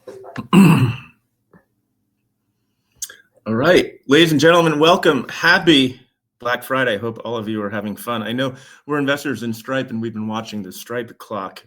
All right, ladies and gentlemen, welcome. Happy Black Friday. Hope all of you are having fun. I know we're investors in Stripe, and we've been watching the Stripe clock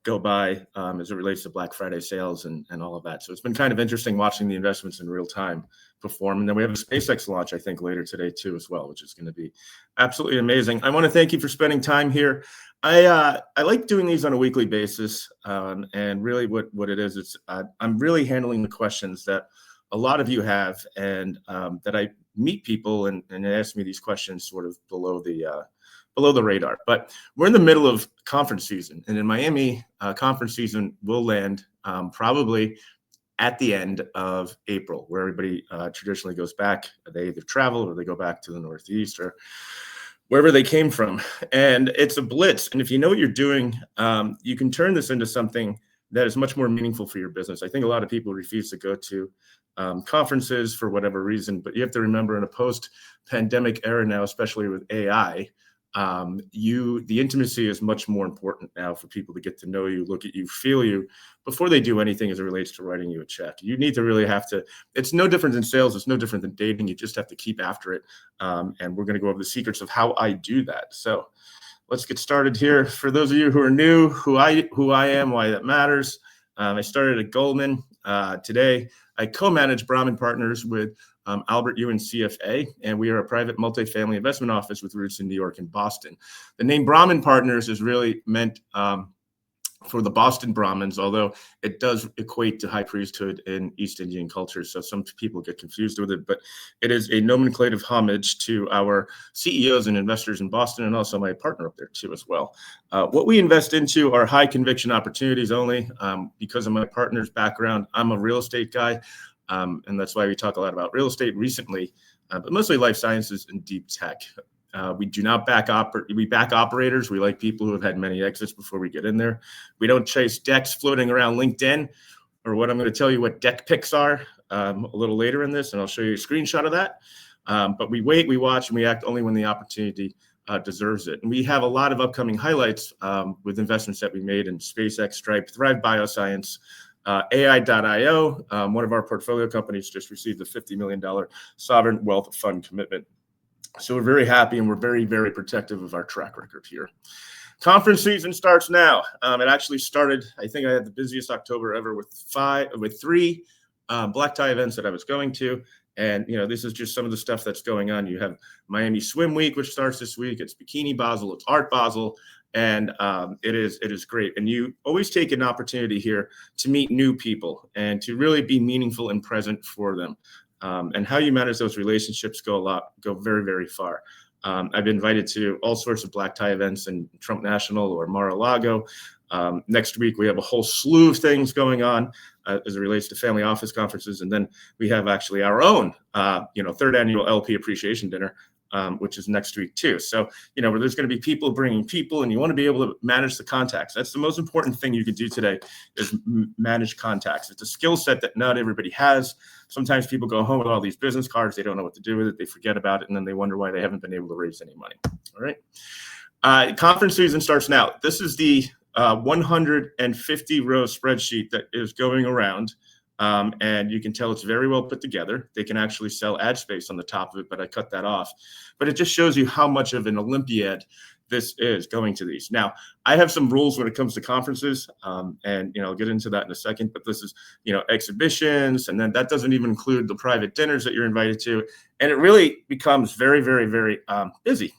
go by as it relates to Black Friday sales and all of that. So it's been kind of interesting watching the investments in real time perform. And then we have a SpaceX launch, I think, later today too, as well, which is going to be absolutely amazing. I want to thank you for spending time here. I like doing these on a weekly basis, and really what it is, I'm really handling the questions that a lot of you have, and that I meet people and they ask me these questions sort of below the radar. But we're in the middle of conference season, and in Miami, conference season will land probably at the end of April, where everybody traditionally goes back. They either travel or they go back to the Northeast or wherever they came from. And it's a blitz. And if you know what you're doing, you can turn this into something that is much more meaningful for your business. I think a lot of people refuse to go to conferences for whatever reason, but you have to remember, in a post-pandemic era now, especially with AI, the intimacy is much more important now for people to get to know you, look at you, feel you before they do anything as it relates to writing you a check. You need to really have to. It's no different than sales. It's no different than dating. You just have to keep after it. And we're going to go over the secrets of how I do that. So let's get started here. For those of you who are new, who I am, why that matters. I started at Goldman. Today, I co-manage Brahmin Partners with Albert Ewan CFA, and we are a private multifamily investment office with roots in New York and Boston. The name Brahmin Partners is really meant for the Boston Brahmins, although it does equate to high priesthood in East Indian culture. So some people get confused with it, but it is a nomenclative homage to our CEOs and investors in Boston, and also my partner up there too as well. What we invest into are high conviction opportunities only. Because of my partner's background, I'm a real estate guy, and that's why we talk a lot about real estate recently, but mostly life sciences and deep tech. We do not back operators. We like people who have had many exits before we get in there. We don't chase decks floating around LinkedIn, or what I'm going to tell you what deck picks are a little later in this, and I'll show you a screenshot of that. But we wait, we watch, and we act only when the opportunity deserves it. And we have a lot of upcoming highlights with investments that we made in SpaceX, Stripe, Thrive Bioscience, AI.io. One of our portfolio companies just received a $50 million sovereign wealth fund commitment. So we're very happy, and we're very, very protective of our track record here. Conference season starts now. It actually started, I think I had the busiest October ever with three black tie events that I was going to. And, this is just some of the stuff that's going on. You have Miami Swim Week, which starts this week. It's Bikini Basel, it's Art Basel. And it is great. And you always take an opportunity here to meet new people and to really be meaningful and present for them. And how you manage those relationships go very, very far. I've been invited to all sorts of black tie events in Trump National or Mar-a-Lago. Next week, we have a whole slew of things going on as it relates to family office conferences. And then we have actually our own, third annual LP appreciation dinner, which is next week too. So, where there's going to be people bringing people, and you want to be able to manage the contacts. That's the most important thing you can do today, is manage contacts. It's a skill set that not everybody has. Sometimes people go home with all these business cards. They don't know what to do with it. They forget about it, and then they wonder why they haven't been able to raise any money. All right. Conference season starts now. This is the 150-row spreadsheet that is going around. And you can tell it's very well put together. They can actually sell ad space on the top of it, but I cut that off. But it just shows you how much of an Olympiad this is going to these. Now, I have some rules when it comes to conferences, and I'll get into that in a second. But this is, exhibitions, and then that doesn't even include the private dinners that you're invited to. And it really becomes very, very, very busy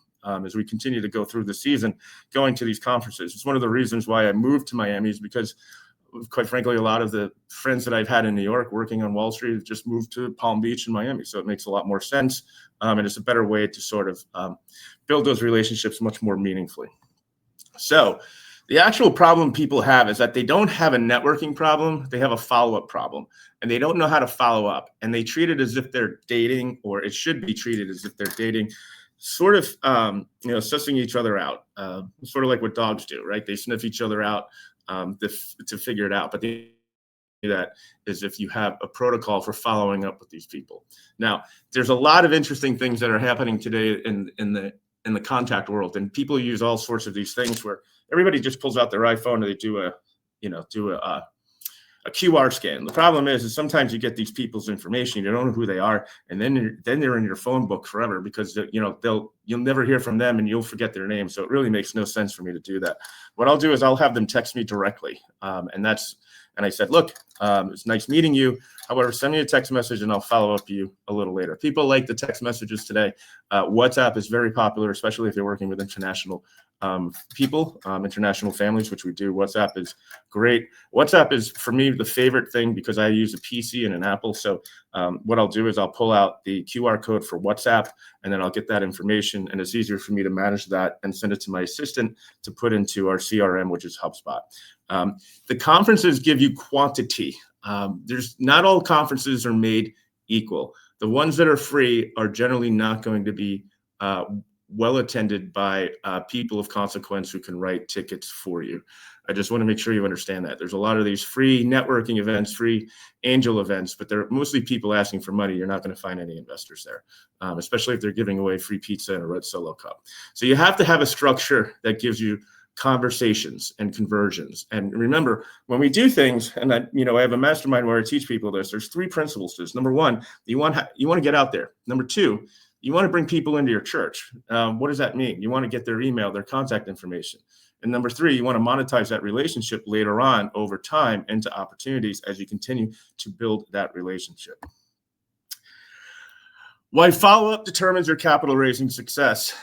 as we continue to go through the season, going to these conferences. It's one of the reasons why I moved to Miami, is because, quite frankly, a lot of the friends that I've had in New York working on Wall Street have just moved to Palm Beach and Miami. So it makes a lot more sense. And it's a better way to sort of build those relationships much more meaningfully. So the actual problem people have is that they don't have a networking problem. They have a follow-up problem, and they don't know how to follow up. And they treat it as if they're dating, or it should be treated as if they're dating, sort of, sussing each other out, sort of like what dogs do, right? They sniff each other out to figure it out. But that is if you have a protocol for following up with these people. Now, there's a lot of interesting things that are happening today in the contact world, and people use all sorts of these things where everybody just pulls out their iPhone and they do a a QR scan. The problem is sometimes you get these people's information, you don't know who they are, and then they're in your phone book forever because you'll never hear from them and you'll forget their name. So it really makes no sense for me to do that. What I'll do is I'll have them text me directly, and I said, look, it's nice meeting you. However, send me a text message and I'll follow up with you a little later. People like the text messages today. WhatsApp is very popular, especially if you're working with international people, international families, which we do. WhatsApp is great. WhatsApp is, for me, the favorite thing because I use a PC and an Apple. So what I'll do is I'll pull out the QR code for WhatsApp, and then I'll get that information. And it's easier for me to manage that and send it to my assistant to put into our CRM, which is HubSpot. The conferences give you quantity. There's not all conferences are made equal. The ones that are free are generally not going to be well attended by people of consequence who can write tickets for you. I just want to make sure you understand that. There's a lot of these free networking events, free angel events, but they're mostly people asking for money. You're not going to find any investors there, especially if they're giving away free pizza and a red Solo cup. So you have to have a structure that gives you conversations and conversions. And remember, when we do things, and I have a mastermind where I teach people this, there's 3 principles to this. Number 1, you want to get out there. Number 2, you want to bring people into your church. What does that mean? You want to get their email, their contact information. And number 3, you want to monetize that relationship later on over time into opportunities as you continue to build that relationship. Why follow-up determines your capital raising success.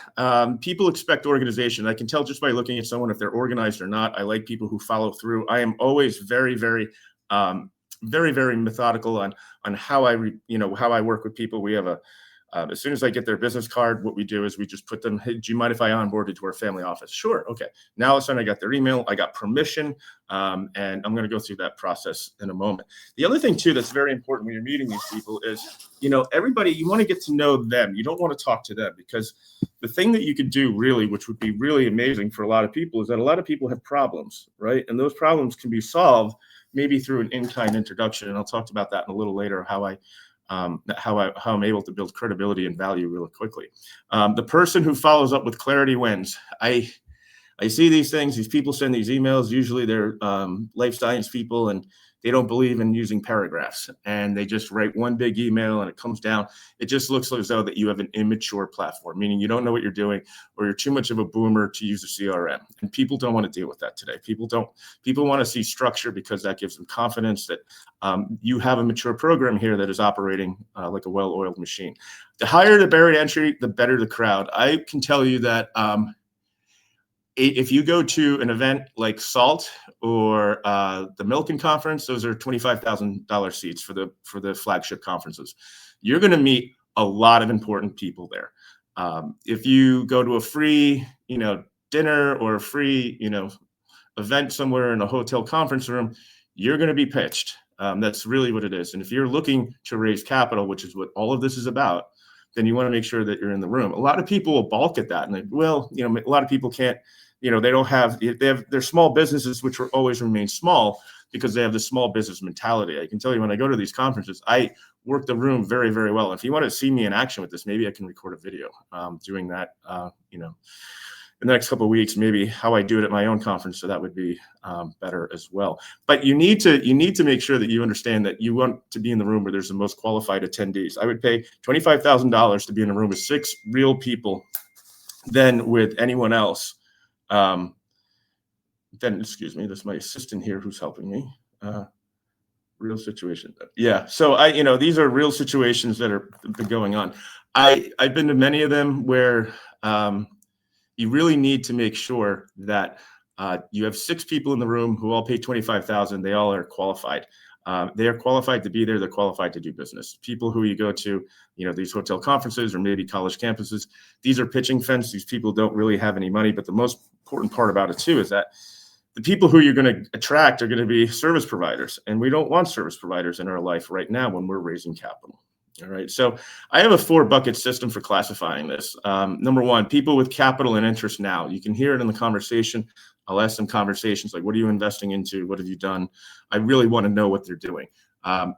People expect organization. I can tell just by looking at someone if they're organized or not. I like people who follow through. I am always very, very, very, very methodical on how I work with people. We have as soon as I get their business card, what we do is we just put them, hey, do you mind if I onboard you to our family office? Sure. Okay. Now all of a sudden I got their email, I got permission, and I'm going to go through that process in a moment. The other thing too that's very important when you're meeting these people is, everybody, you want to get to know them. You don't want to talk to them, because the thing that you could do really, which would be really amazing for a lot of people, is that a lot of people have problems, right? And those problems can be solved maybe through an in-kind introduction. And I'll talk about that in a little later, how I'm able to build credibility and value really quickly. The person who follows up with clarity wins. I see these things. These people send these emails. Usually they're life science people, and they don't believe in using paragraphs. And they just write one big email, and it comes down. It just looks as though that you have an immature platform, meaning you don't know what you're doing, or you're too much of a boomer to use a CRM. And people don't want to deal with that today. People want to see structure, because that gives them confidence that you have a mature program here that is operating like a well-oiled machine. The higher the barrier to entry, the better the crowd. I can tell you that if you go to an event like SALT or the Milken Conference, those are $25,000 seats for the flagship conferences. You're going to meet a lot of important people there. If you go to a free, dinner or a free, event somewhere in a hotel conference room, you're going to be pitched. That's really what it is. And if you're looking to raise capital, which is what all of this is about, then you want to make sure that you're in the room. A lot of people will balk at that, and a lot of people can't. They have their small businesses, which will always remain small because they have the small business mentality. I can tell you, when I go to these conferences, I work the room very, very well. If you want to see me in action with this, maybe I can record a video doing that, in the next couple of weeks, maybe how I do it at my own conference. So that would be better as well. But you need to make sure that you understand that you want to be in the room where there's the most qualified attendees. I would pay $25,000 to be in a room with 6 real people than with anyone else. Excuse me, that's my assistant here who's helping me. Real situation. Yeah. So these are real situations that are going on. I've been to many of them where you really need to make sure that you have 6 people in the room who all pay $25,000. They all are qualified. They are qualified to be there. They're qualified to do business. People who you go to, these hotel conferences or maybe college campuses, these are pitching fence. These people don't really have any money. But the most important part about it too is that the people who you're going to attract are going to be service providers. And we don't want service providers in our life right now when we're raising capital. All right. So I have a 4-bucket system for classifying this. Number 1, people with capital and interest now. You can hear it in the conversation. I'll ask them conversations like, what are you investing into? What have you done? I really want to know what they're doing.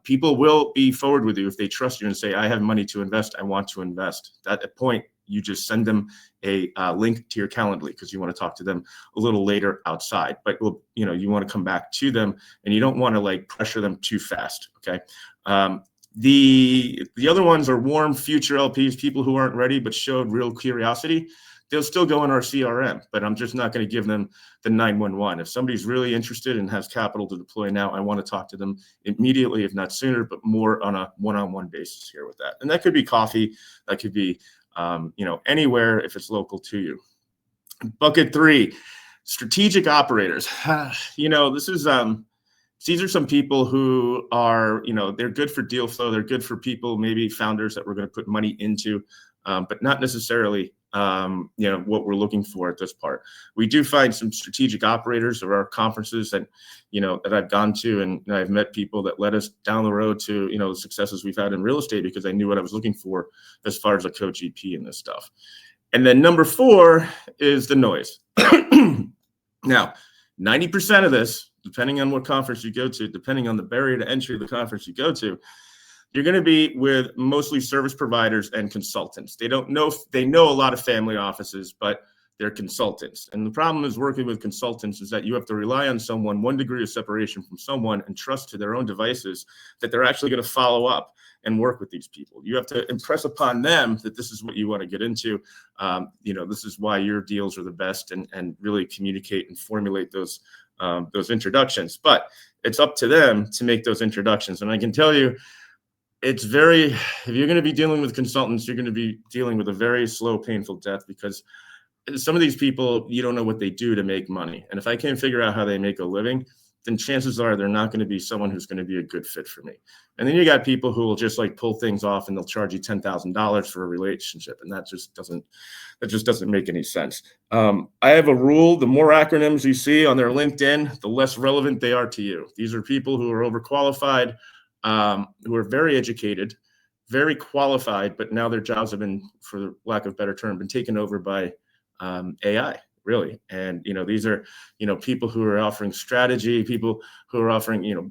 People will be forward with you if they trust you and say, I have money to invest. I want to invest. At that point, you just send them a link to your Calendly because you want to talk to them a little later outside. But you want to come back to them, and you don't want to like pressure them too fast. Okay. The other ones are warm future LPs, people who aren't ready but showed real curiosity. They'll still go in our CRM, but I'm just not going to give them the 911. If somebody's really interested and has capital to deploy now, I want to talk to them immediately, if not sooner, but more on a one-on-one basis here with that. And that could be coffee, that could be anywhere if it's local to you. Bucket 3, strategic operators. These are some people who are, they're good for deal flow. They're good for people, maybe founders that we're going to put money into, but not necessarily, what we're looking for at this part. We do find some strategic operators of our conferences that I've gone to, and I've met people that led us down the road to, the successes we've had in real estate because I knew what I was looking for as far as a co-GP in this stuff. And then number 4 is the noise. Now, 90% of this, depending on what conference you go to, depending on the barrier to entry of the conference you go to, you're going to be with mostly service providers and consultants. They know a lot of family offices, but they're consultants. And the problem is working with consultants is that you have to rely on someone, 1 degree of separation from someone, and trust to their own devices that they're actually going to follow up and work with these people. You have to impress upon them that this is what you want to get into. This is why your deals are the best, and really communicate and formulate those introductions. But it's up to them to make those introductions. And I can tell you, if you're going to be dealing with consultants, you're going to be dealing with a very slow, painful death, because some of these people, you don't know what they do to make money. And if I can't figure out how they make a living, then chances are they're not going to be someone who's going to be a good fit for me. And then you got people who will just like pull things off, and they'll charge you $10,000 for a relationship. And that just doesn't make any sense. I have a rule: the more acronyms you see on their LinkedIn, the less relevant they are to you. These are people who are overqualified, who are very educated, very qualified, but now their jobs have been, for lack of a better term, been taken over by AI, really. And, these are, people who are offering strategy, people who are offering,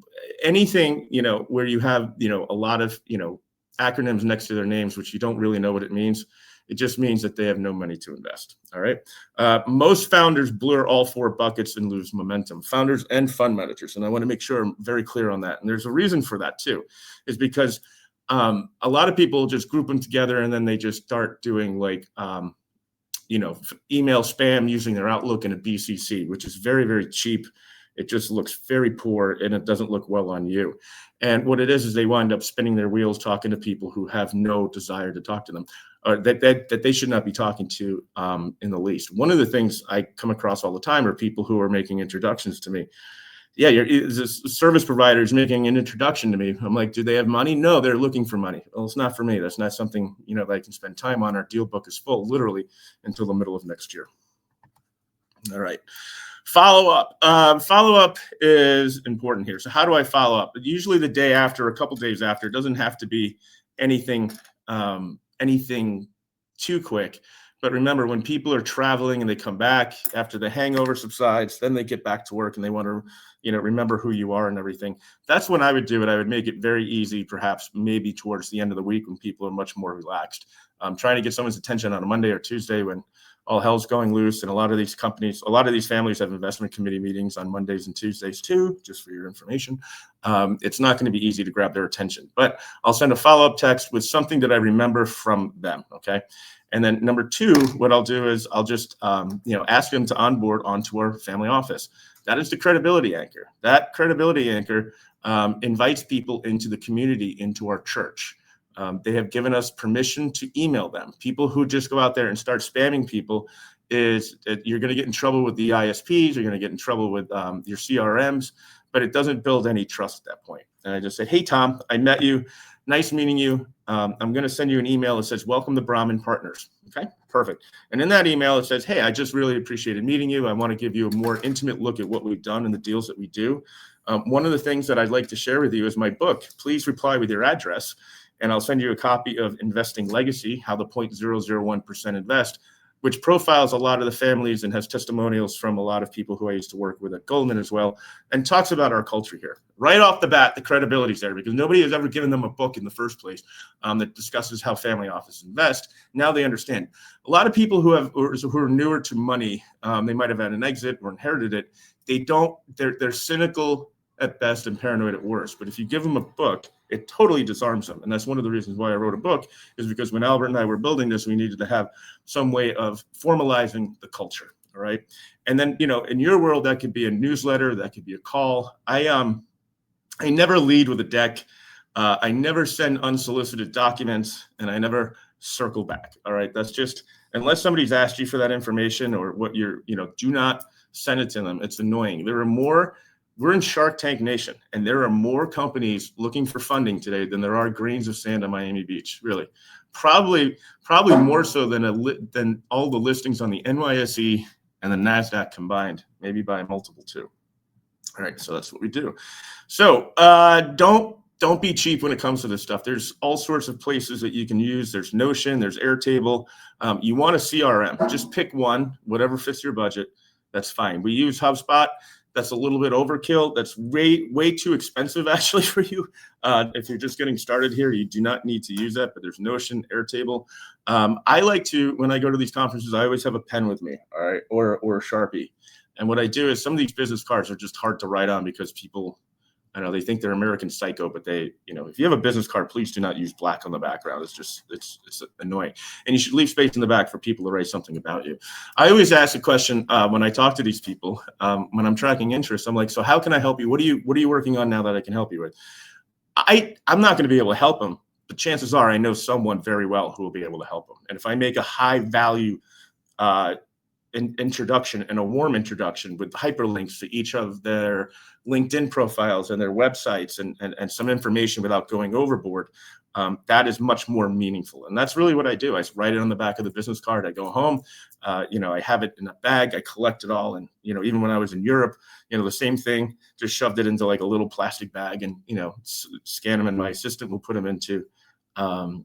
anything, where you have, a lot of, acronyms next to their names, which you don't really know what it means. It just means that they have no money to invest. All right. Most founders blur all 4 buckets and lose momentum, founders and fund managers. And I want to make sure I'm very clear on that. And there's a reason for that too, is because a lot of people just group them together, and then they just start doing like, email spam using their Outlook and a BCC, which is very, very cheap. It just looks very poor, and it doesn't look well on you. And what it is they wind up spinning their wheels talking to people who have no desire to talk to them, or that they should not be talking to in the least. One of the things I come across all the time are people who are making introductions to me. Yeah, this service provider is making an introduction to me. I'm like, do they have money? No, they're looking for money. Well, it's not for me. That's not something, that I can spend time on. Our deal book is full, literally, until the middle of next year. All right. Follow up. Follow up is important here. So how do I follow up? Usually the day after, a couple days after. It doesn't have to be anything too quick. But remember, when people are traveling and they come back after the hangover subsides, then they get back to work and they want to, remember who you are and everything. That's when I would do it. I would make it very easy, perhaps maybe towards the end of the week when people are much more relaxed. Trying to get someone's attention on a Monday or Tuesday when all hell's going loose. And a lot of these families have investment committee meetings on Mondays and Tuesdays too, just for your information. It's not going to be easy to grab their attention, but I'll send a follow-up text with something that I remember from them. Okay. And then number 2, what I'll do is I'll just, ask them to onboard onto our family office. That is the credibility anchor. That credibility anchor invites people into the community, into our church. They have given us permission to email them. People who just go out there and start spamming people, you're going to get in trouble with the ISPs. You're going to get in trouble with your CRMs, but it doesn't build any trust at that point. And I just say, hey, Tom, I met you. Nice meeting you. I'm going to send you an email that says, welcome to Brahmin Partners. Okay, perfect. And in that email, it says, hey, I just really appreciated meeting you. I want to give you a more intimate look at what we've done and the deals that we do. One of the things that I'd like to share with you is my book. Please reply with your address, and I'll send you a copy of Investing Legacy, How the 0.001% Invest. which profiles a lot of the families and has testimonials from a lot of people who I used to work with at Goldman as well, and talks about our culture here. Right off the bat, the credibility is there because nobody has ever given them a book in the first place that discusses how family offices invest. Now they understand. A lot of people who are newer to money, they might have had an exit or inherited it. They're cynical at best and paranoid at worst. But if you give them a book, it totally disarms them. And that's one of the reasons why I wrote a book, is because when Albert and I were building this, we needed to have some way of formalizing the culture. All right. And then, in your world, that could be a newsletter, that could be a call. I never lead with a deck. I never send unsolicited documents, and I never circle back. All right. That's just, unless somebody's asked you for that information or what do not send it to them. It's annoying. We're in Shark Tank Nation, and there are more companies looking for funding today than there are grains of sand on Miami Beach. Really, probably more so than all the listings on the NYSE and the NASDAQ combined, maybe by a multiple too. All right, so that's what we do. So don't be cheap when it comes to this stuff. There's all sorts of places that you can use. There's Notion, there's Airtable. You want a CRM, just pick one, whatever fits your budget. That's fine. We use HubSpot. That's a little bit overkill. That's way too expensive actually for you. If you're just getting started here, you do not need to use that, but there's Notion, Airtable. I like to, when I go to these conferences, I always have a pen with me, all right, or a Sharpie. And what I do is, some of these business cards are just hard to write on because people, I know they think they're American Psycho, but if you have a business card, please do not use black on the background. It's annoying. And you should leave space in the back for people to write something about you. I always ask a question when I talk to these people, when I'm tracking interest. I'm like, so how can I help you? What are you working on now that I can help you with? I'm not going to be able to help them, but chances are I know someone very well who will be able to help them. And if I make a high value introduction and a warm introduction with hyperlinks to each of their LinkedIn profiles and their websites and some information without going overboard, that is much more meaningful. And that's really what I do. I write it on the back of the business card. I go home, I have it in a bag. I collect it all. And, even when I was in Europe, the same thing, just shoved it into like a little plastic bag and, scan them, and my assistant will put them into HubSpot.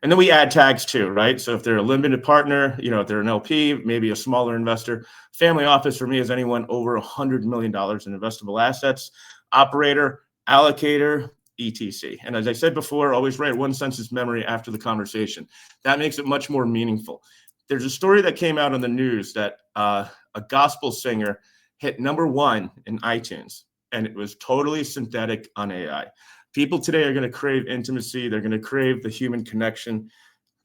And then we add tags too, right? So if they're a limited partner, if they're an LP, maybe a smaller investor. Family office for me is anyone over $100 million in investable assets, operator, allocator, etc. And as I said before, always write one sentence memory after the conversation. That makes it much more meaningful. There's a story that came out on the news that a gospel singer hit #1 in iTunes, and it was totally synthetic on AI. People today are going to crave intimacy. They're going to crave the human connection.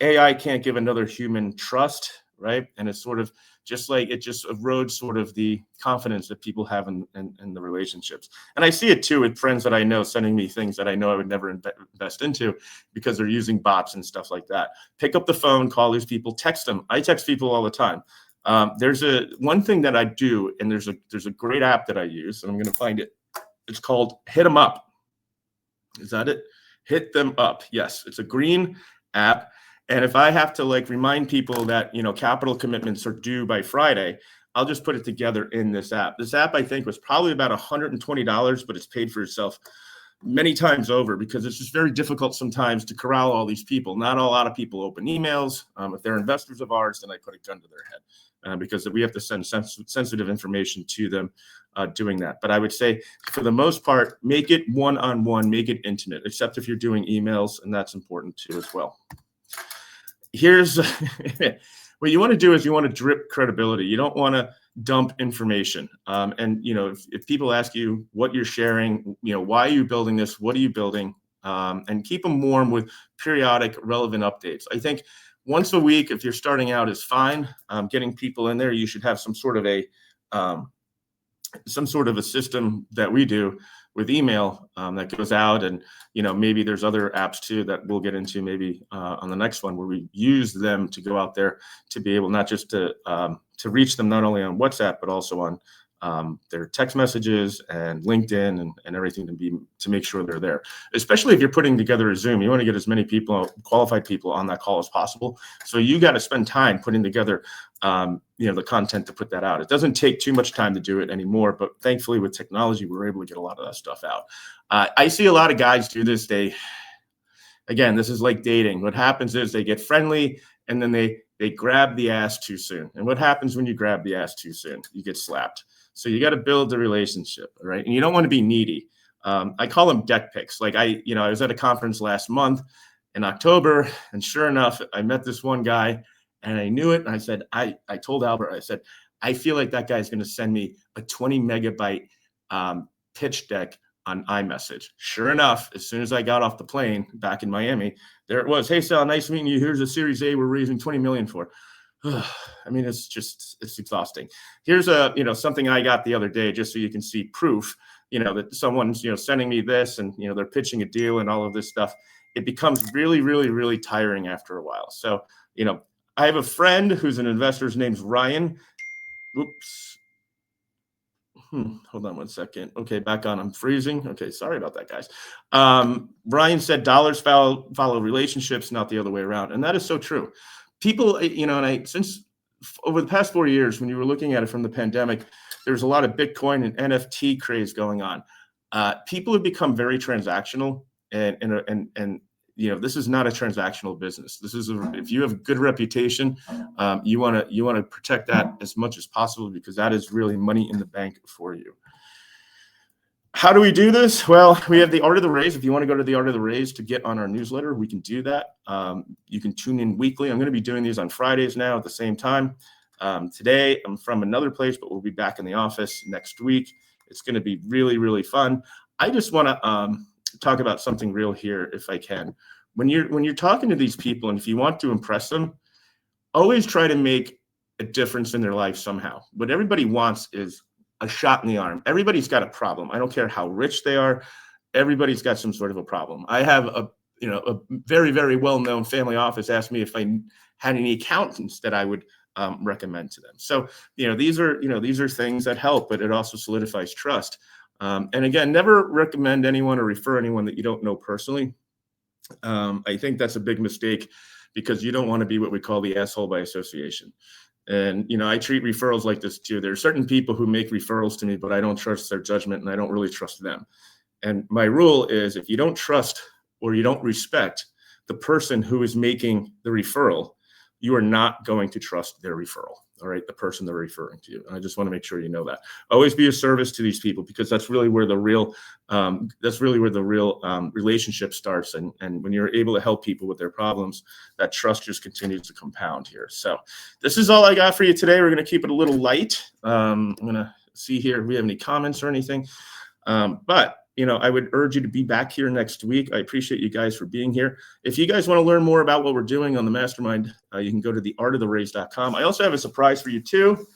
AI can't give another human trust, right? And it's sort of just like, it just erodes sort of the confidence that people have in the relationships. And I see it too with friends that I know sending me things that I know I would never invest into because they're using bots and stuff like that. Pick up the phone, call these people, text them. I text people all the time. There's one thing that I do, and there's a great app that I use, and I'm going to find it. It's called Hit 'em Up. Is that it? Hit Them Up. Yes, it's a green app. And if I have to remind people that, capital commitments are due by Friday, I'll just put it together in this app. This app, I think, was probably about $120, but it's paid for itself many times over because it's just very difficult sometimes to corral all these people. Not a lot of people open emails. If they're investors of ours, then I put a gun to their head because we have to send sensitive information to them doing that. But I would say, for the most part, make it one-on-one, make it intimate, except if you're doing emails, and that's important too as well. Here's what you want to do is you want to drip credibility. You don't want to dump information. And if people ask you what you're sharing, why are you building this? What are you building? And keep them warm with periodic relevant updates. I think once a week, if you're starting out, is fine. Getting people in there, you should have some sort of a system that we do with email that goes out, and maybe there's other apps too that we'll get into maybe on the next one, where we use them to go out there to be able not just to reach them not only on WhatsApp but also on their text messages and LinkedIn and everything to make sure they're there. Especially if you're putting together a Zoom, you want to get as many people, qualified people, on that call as possible. So you got to spend time putting together the content to put that out. It doesn't take too much time to do it anymore, but thankfully with technology, we're able to get a lot of that stuff out. I see a lot of guys do this. Again, this is like dating. What happens is they get friendly, and then they they grab the ass too soon. And what happens when you grab the ass too soon? You get slapped. So you got to build the relationship, right? And you don't want to be needy. I call them deck picks. Like I was at a conference last month in October, and sure enough, I met this one guy, and I knew it. And I said, I told Albert, I said, I feel like that guy's going to send me a 20 megabyte pitch deck on iMessage. Sure enough, as soon as I got off the plane back in Miami, there it was. Hey, Sal, nice meeting you. Here's a Series A we're raising 20 million for. I mean, it's exhausting. Here's something I got the other day, just so you can see proof, that someone's, sending me this and, they're pitching a deal and all of this stuff. It becomes really, really, really tiring after a while. So, I have a friend who's an investor. His name's Ryan. Oops. Hold on one second. Okay, back on. I'm freezing. Okay, sorry about that, guys. Ryan said dollars follow relationships, not the other way around. And that is so true. People, since over the past 4 years, when you were looking at it from the pandemic, there's a lot of Bitcoin and NFT craze going on. People have become very transactional, and this is not a transactional business. This is if you have a good reputation, you want to protect that as much as possible, because that is really money in the bank for you. How do we do this? Well, we have the Art of the Raise. If you want to go to the Art of the Raise to get on our newsletter, we can do that. You can tune in weekly. I'm going to be doing these on Fridays now at the same time. Today, I'm from another place, but we'll be back in the office next week. It's going to be really, really fun. I just want to talk about something real here, if I can. When you're talking to these people, and if you want to impress them, always try to make a difference in their life somehow. What everybody wants is a shot in the arm. Everybody's got a problem. I don't care how rich they are. Everybody's got some sort of a problem. I have a very, very well-known family office asked me if I had any accountants that I would recommend to them. So, these are things that help, but it also solidifies trust. And again, never recommend anyone or refer anyone that you don't know personally. I think that's a big mistake, because you don't want to be what we call the asshole by association. And, I treat referrals like this too. There are certain people who make referrals to me, but I don't trust their judgment, and I don't really trust them. And my rule is, if you don't trust or you don't respect the person who is making the referral, you are not going to trust their referral. All right, the person they're referring to you. And I just want to make sure you know that. Always be a service to these people, because that's really where the real relationship starts. And when you're able to help people with their problems, that trust just continues to compound here. So this is all I got for you today. We're going to keep it a little light. I'm going to see here if we have any comments or anything. But I would urge you to be back here next week. I appreciate you guys for being here. If you guys want to learn more about what we're doing on the mastermind, you can go to theartoftheraise.com. I also have a surprise for you too.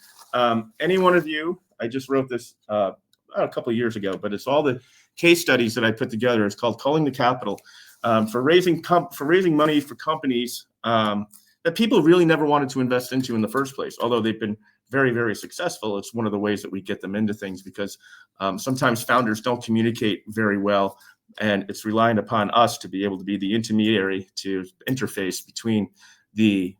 Any one of you, I just wrote this a couple of years ago, but it's all the case studies that I put together. It's called Culling the Capital, for raising money for companies that people really never wanted to invest into in the first place, although they've been very, very successful. It's one of the ways that we get them into things, because sometimes founders don't communicate very well, and it's reliant upon us to be able to be the intermediary to interface between the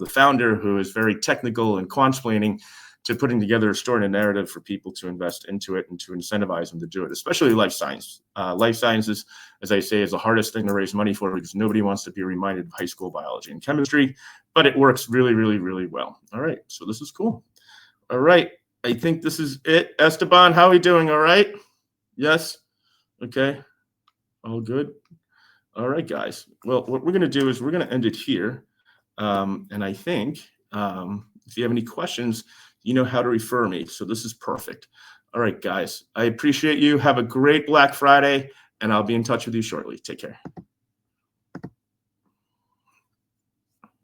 founder, who is very technical and quant-splaining, to putting together a story and a narrative for people to invest into it and to incentivize them to do it, especially life science. Life sciences, as I say, is the hardest thing to raise money for, because nobody wants to be reminded of high school biology and chemistry, but it works really, really, really well. All right, so this is cool. All right, I think this is it. Esteban, how are we doing? All right? Yes? Okay. All good? All right, guys. Well, what we're going to do is we're going to end it here. And I think if you have any questions, you know how to refer me. So this is perfect. All right, guys. I appreciate you. Have a great Black Friday, and I'll be in touch with you shortly. Take care.